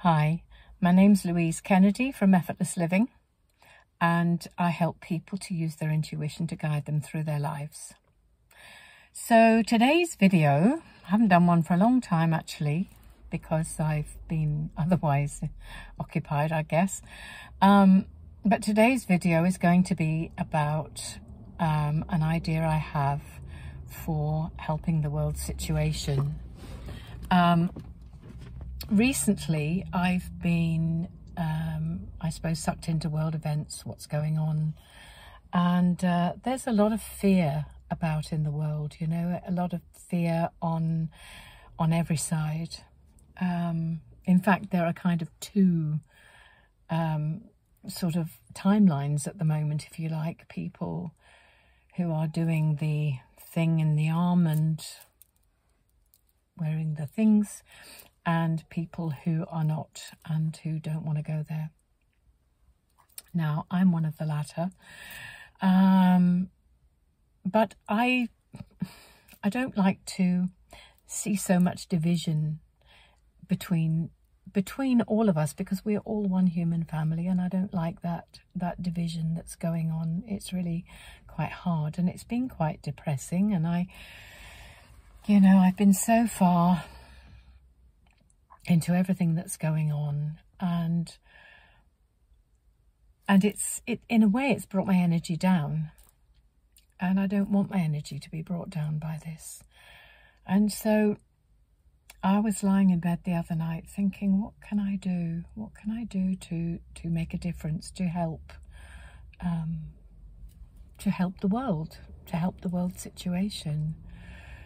Hi, my name's Louise Kennedy from Effortless Living, and I help people to use their intuition to guide them through their lives. So today's video, I haven't done one for a long time actually, because I've been otherwise occupied, I guess. But today's video is going to be about an idea I have for helping the world situation. Recently, I've been, I suppose, sucked into world events, what's going on. And there's a lot of fear about in the world, you know, a lot of fear on every side. In fact, there are kind of two sort of timelines at the moment, if you like, people who are doing the thing in the arm and wearing the things, and people who are not and who don't want to go there. Now, I'm one of the latter, but I don't like to see so much division between all of us, because we're all one human family, and I don't like that division that's going on. It's really quite hard, and it's been quite depressing, and I've been so far into everything that's going on, and in a way it's brought my energy down, and I don't want my energy to be brought down by this. And so I was lying in bed the other night thinking, what can I do? What can I do to make a difference, to help the world, to help the world situation?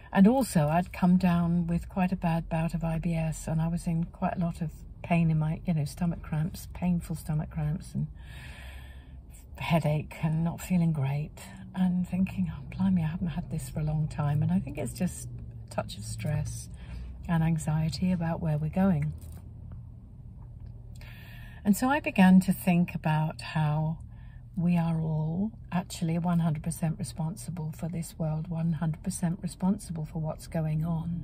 And also, I'd come down with quite a bad bout of IBS, and I was in quite a lot of pain in my, stomach cramps, painful stomach cramps, and headache, and not feeling great, and thinking, oh, blimey, I haven't had this for a long time. And I think it's just a touch of stress and anxiety about where we're going. And so I began to think about how we are all actually 100% responsible for this world, 100% responsible for what's going on.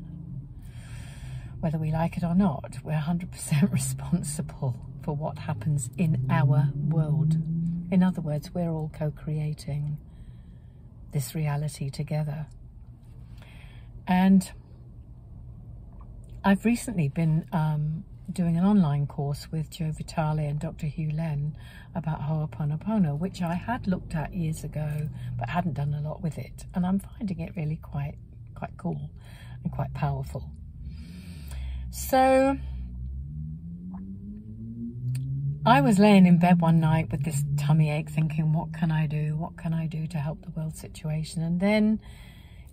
Whether we like it or not, we're 100% responsible for what happens in our world. In other words, we're all co-creating this reality together. And I've recently been doing an online course with Joe Vitale and Dr. Hugh Len about oponopono, which I had looked at years ago, but hadn't done a lot with it. And I'm finding it really quite cool and quite powerful. So I was laying in bed one night with this tummy ache thinking, what can I do? What can I do to help the world situation? And then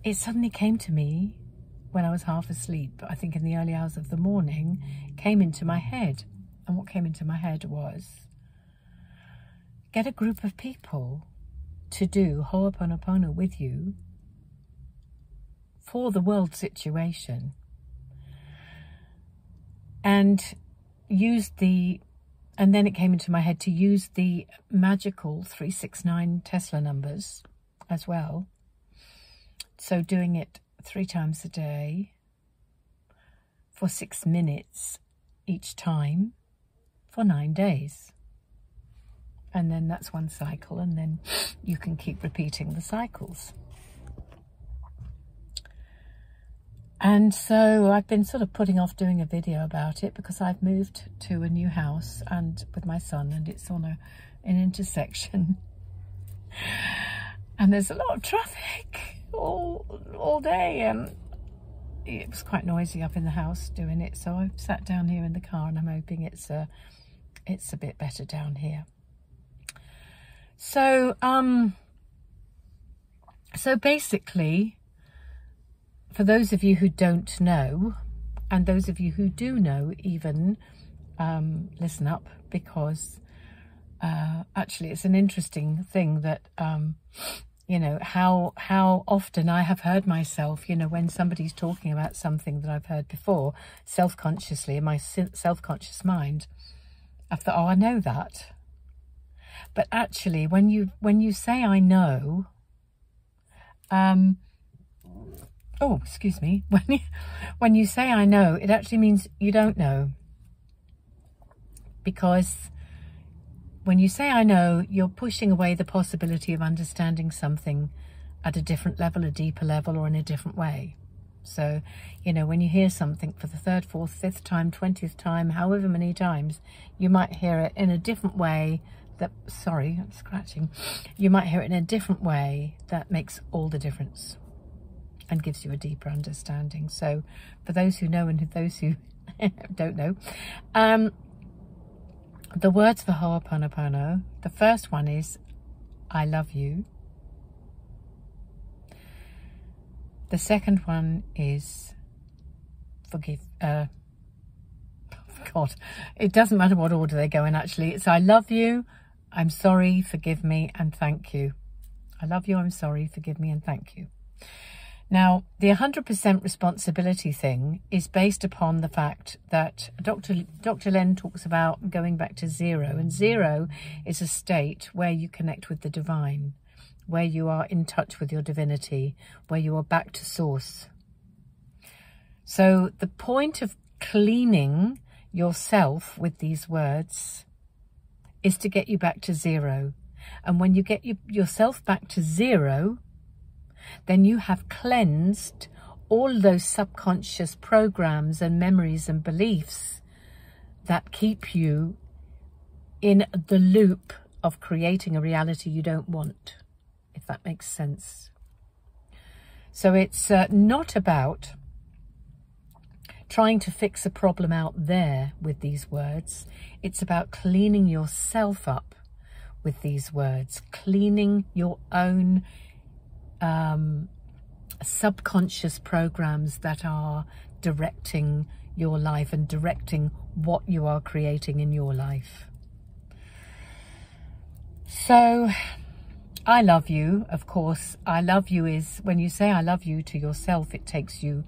it suddenly came to me when I was half asleep, I think in the early hours of the morning, came into my head. And what came into my head was, get a group of people to do Ho'oponopono with you for the world situation. And then it came into my head to use the magical 369 Tesla numbers as well. So doing it 3 times a day for 6 minutes each time for 9 days. And then that's one cycle, and then you can keep repeating the cycles. And so I've been sort of putting off doing a video about it because I've moved to a new house and with my son, and it's on an intersection. And there's a lot of traffic all day, and it was quite noisy up in the house doing it. So I've sat down here in the car, and I'm hoping it's a bit better down here. So so basically, for those of you who don't know, and those of you who do know even, listen up, because actually it's an interesting thing that how often I have heard myself, when somebody's talking about something that I've heard before, self-consciously, in my self-conscious mind, I thought, oh, I know that. But actually, when you say I know, oh, excuse me, when you say I know, it actually means you don't know. because when you say I know, you're pushing away the possibility of understanding something at a different level, a deeper level, or in a different way. So, you know, when you hear something for the 3rd, 4th, 5th time, 20th time, however many times, you might hear it in a different way that, sorry, I'm scratching. You might hear it in a different way that makes all the difference and gives you a deeper understanding. So for those who know and those who don't know, the words for Ho'oponopono, the first one is, I love you. The second one is forgive. God, it doesn't matter what order they go in, actually. It's I love you, I'm sorry, forgive me, and thank you. I love you, I'm sorry, forgive me, and thank you. Now, the 100% responsibility thing is based upon the fact that Dr. Len talks about going back to zero, and zero is a state where you connect with the divine, where you are in touch with your divinity, where you are back to source. So the point of cleaning yourself with these words is to get you back to zero. And when you get yourself back to zero, then you have cleansed all those subconscious programs and memories and beliefs that keep you in the loop of creating a reality you don't want, if that makes sense. So it's not about trying to fix a problem out there with these words. It's about cleaning yourself up with these words, cleaning your own subconscious programs that are directing your life and directing what you are creating in your life. So I love you, of course. I love you is, when you say I love you to yourself, it takes you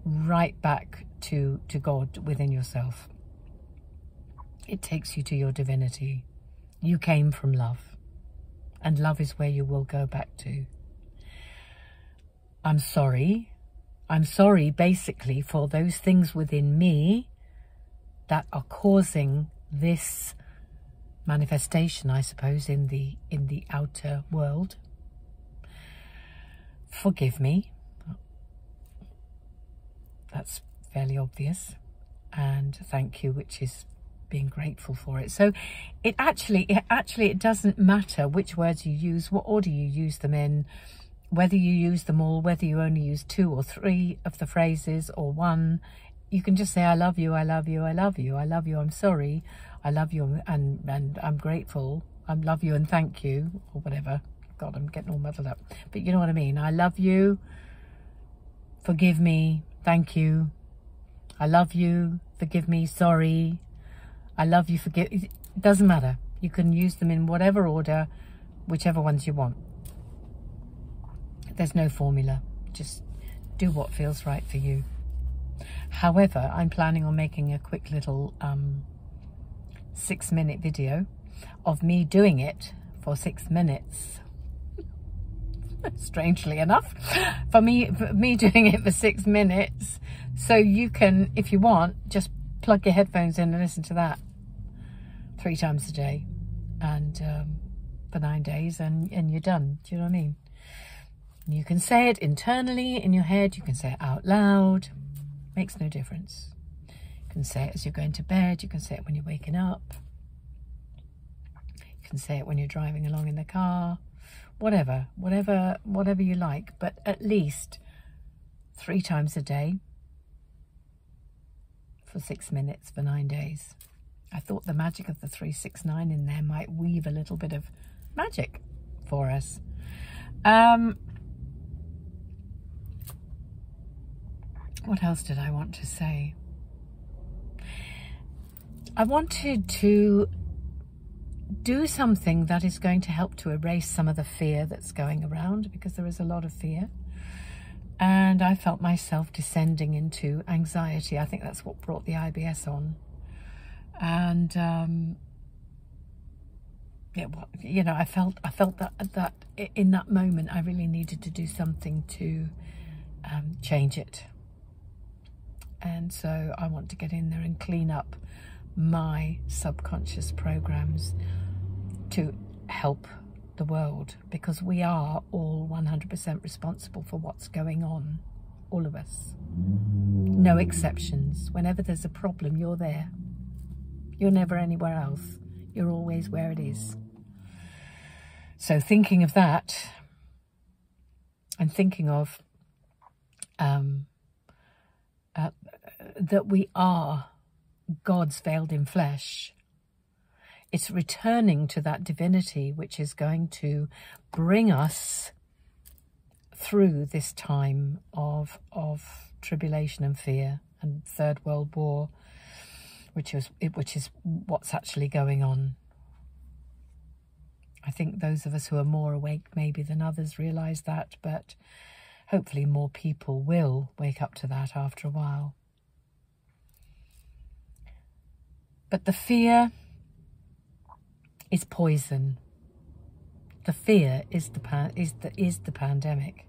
right back to God within yourself. It takes you to your divinity. You came from love, and love is where you will go back to. I'm sorry. I'm sorry, basically, for those things within me that are causing this manifestation, I suppose, in the outer world. Forgive me. That's fairly obvious. And thank you, which is being grateful for it. So it doesn't matter which words you use, what order you use them in, whether you use them all, whether you only use 2 or 3 of the phrases or 1. You can just say, I love you, I love you, I love you, I love you, I'm sorry, I love you, and I'm grateful, I love you and thank you, or whatever. God, I'm getting all muddled up. But you know what I mean. I love you, forgive me, thank you, I love you, forgive me, sorry, I love you, forgive. It doesn't matter. You can use them in whatever order, whichever ones you want. There's no formula. Just do what feels right for you. However, I'm planning on making a quick little 6-minute video of me doing it for 6 minutes. Strangely enough, for me doing it for 6 minutes, so you can, if you want, just plug your headphones in and listen to that 3 times a day, and for 9 days, and you're done. Do you know what I mean? You can say it internally in your head, you can say it out loud, makes no difference. You can say it as you're going to bed, you can say it when you're waking up, you can say it when you're driving along in the car, whatever you like, but at least 3 times a day for 6 minutes for 9 days. I thought the magic of the 369 in there might weave a little bit of magic for us. What else did I want to say? I wanted to do something that is going to help to erase some of the fear that's going around, because there is a lot of fear. And I felt myself descending into anxiety. I think that's what brought the IBS on. And, you know, I felt that in that moment, I really needed to do something to change it. And so I want to get in there and clean up my subconscious programs to help the world, because we are all 100% responsible for what's going on, all of us, no exceptions. Whenever there's a problem, you're there. You're never anywhere else. You're always where it is. So thinking of that, and thinking of that we are God's veiled in flesh, it's returning to that divinity which is going to bring us through this time of tribulation and fear and Third World War, which is what's actually going on. I think those of us who are more awake maybe than others realise that, but hopefully more people will wake up to that after a while. But the fear is poison. The fear is the pandemic,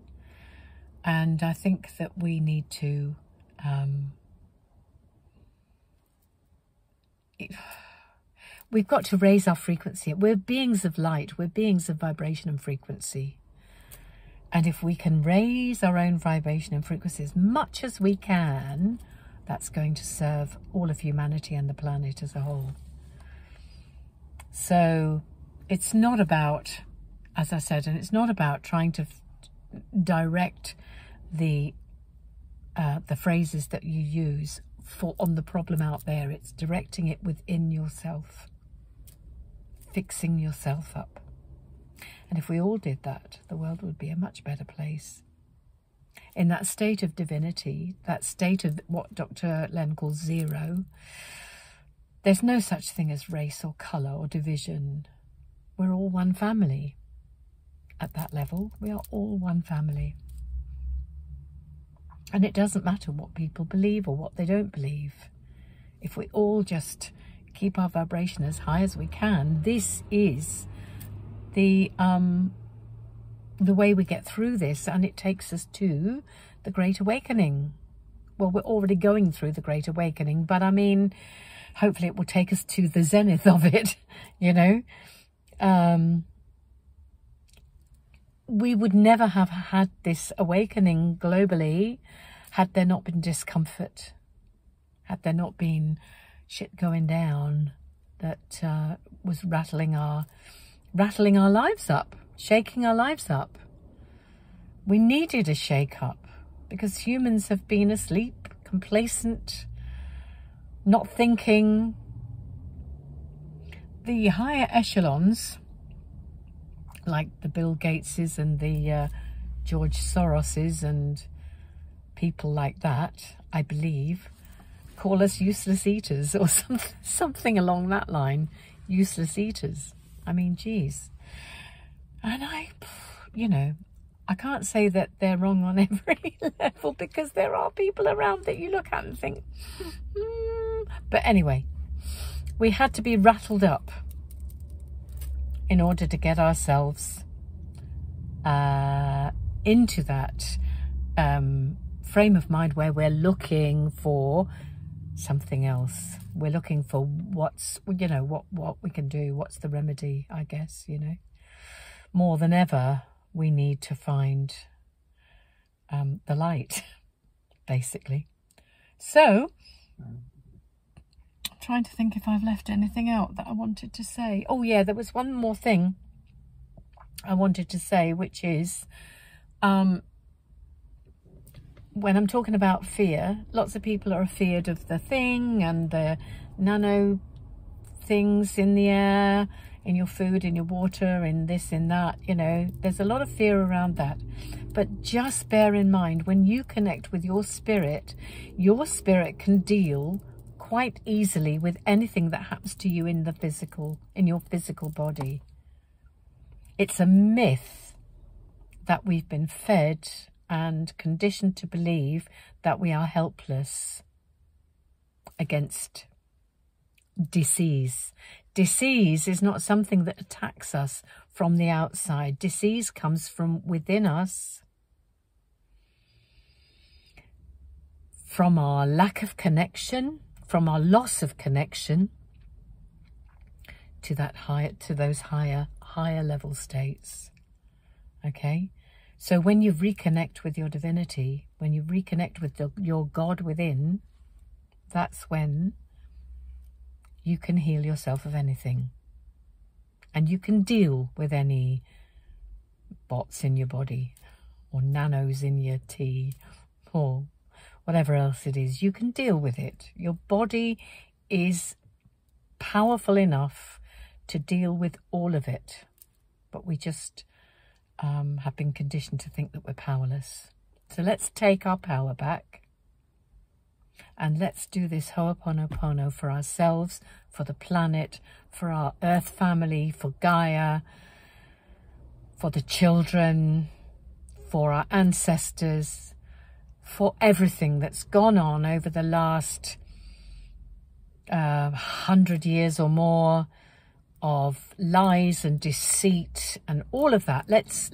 and I think that we need to we've got to raise our frequency. We're beings of light. We're beings of vibration and frequency. And if we can raise our own vibration and frequency as much as we can, that's going to serve all of humanity and the planet as a whole. So it's not about, as I said, and it's not about trying to direct the phrases that you use on the problem out there. It's directing it within yourself, fixing yourself up. And if we all did that, the world would be a much better place. In that state of divinity, that state of what Dr. Len calls zero, there's no such thing as race or colour or division. We're all one family. At that level, we are all one family. And it doesn't matter what people believe or what they don't believe. If we all just keep our vibration as high as we can, this is the way we get through this, and it takes us to the Great Awakening. Well, we're already going through the Great Awakening, but I mean, hopefully it will take us to the zenith of it, you know. We would never have had this awakening globally had there not been discomfort, had there not been shit going down that was rattling our lives up, shaking our lives up. We needed a shake-up because humans have been asleep, complacent, not thinking. The higher echelons, like the Bill Gateses and the George Soroses and people like that, I believe, call us useless eaters or something along that line. Useless eaters. I mean, geez. And you know, I can't say that they're wrong on every level, because there are people around that you look at and think, But anyway, we had to be rattled up in order to get ourselves into that frame of mind where we're looking for something else. We're looking for what's, you know, what we can do, what's the remedy, I guess, you know. More than ever, we need to find the light, basically. So, I'm trying to think if I've left anything out that I wanted to say. Oh yeah, there was one more thing I wanted to say, which is, when I'm talking about fear, lots of people are afeared of the thing and the nano things in the air, in your food, in your water, in this, in that, you know, there's a lot of fear around that. But just bear in mind, when you connect with your spirit can deal quite easily with anything that happens to you in the physical, in your physical body. It's a myth that we've been fed and conditioned to believe that we are helpless against disease. Disease is not something that attacks us from the outside. Disease comes from within us, from our lack of connection, from our loss of connection to those higher level states. Okay, so when you reconnect with your divinity, when you reconnect with your God within, that's when you can heal yourself of anything, and you can deal with any bots in your body or nanos in your tea or whatever else it is. You can deal with it. Your body is powerful enough to deal with all of it, but we just have been conditioned to think that we're powerless. So let's take our power back, and let's do this Ho'oponopono for ourselves, for the planet, for our Earth family, for Gaia, for the children, for our ancestors, for everything that's gone on over the last 100 years or more of lies and deceit and all of that. Let's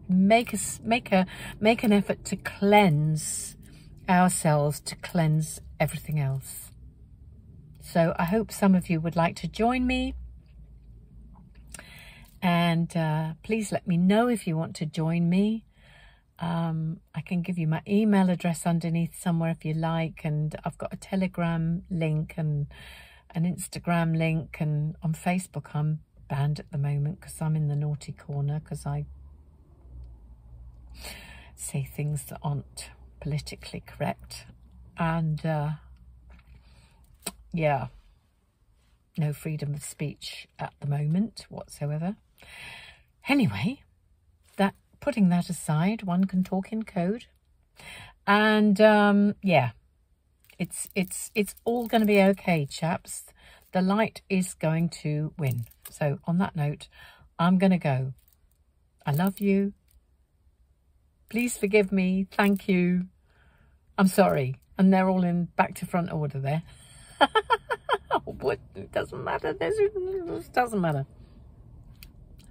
make an effort to cleanse ourselves, to cleanse everything else. So I hope some of you would like to join me, and please let me know if you want to join me. I can give you my email address underneath somewhere if you like, and I've got a Telegram link and an Instagram link, and on Facebook I'm banned at the moment because I'm in the naughty corner because I say things that aren't politically correct, and yeah, no freedom of speech at the moment whatsoever. Anyway, putting that aside, one can talk in code, and yeah, it's all going to be okay, chaps. The light is going to win. So on that note, I'm going to go. I love you. Please forgive me. Thank you. I'm sorry. And they're all in back to front order there. It doesn't matter. It doesn't matter.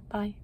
Bye.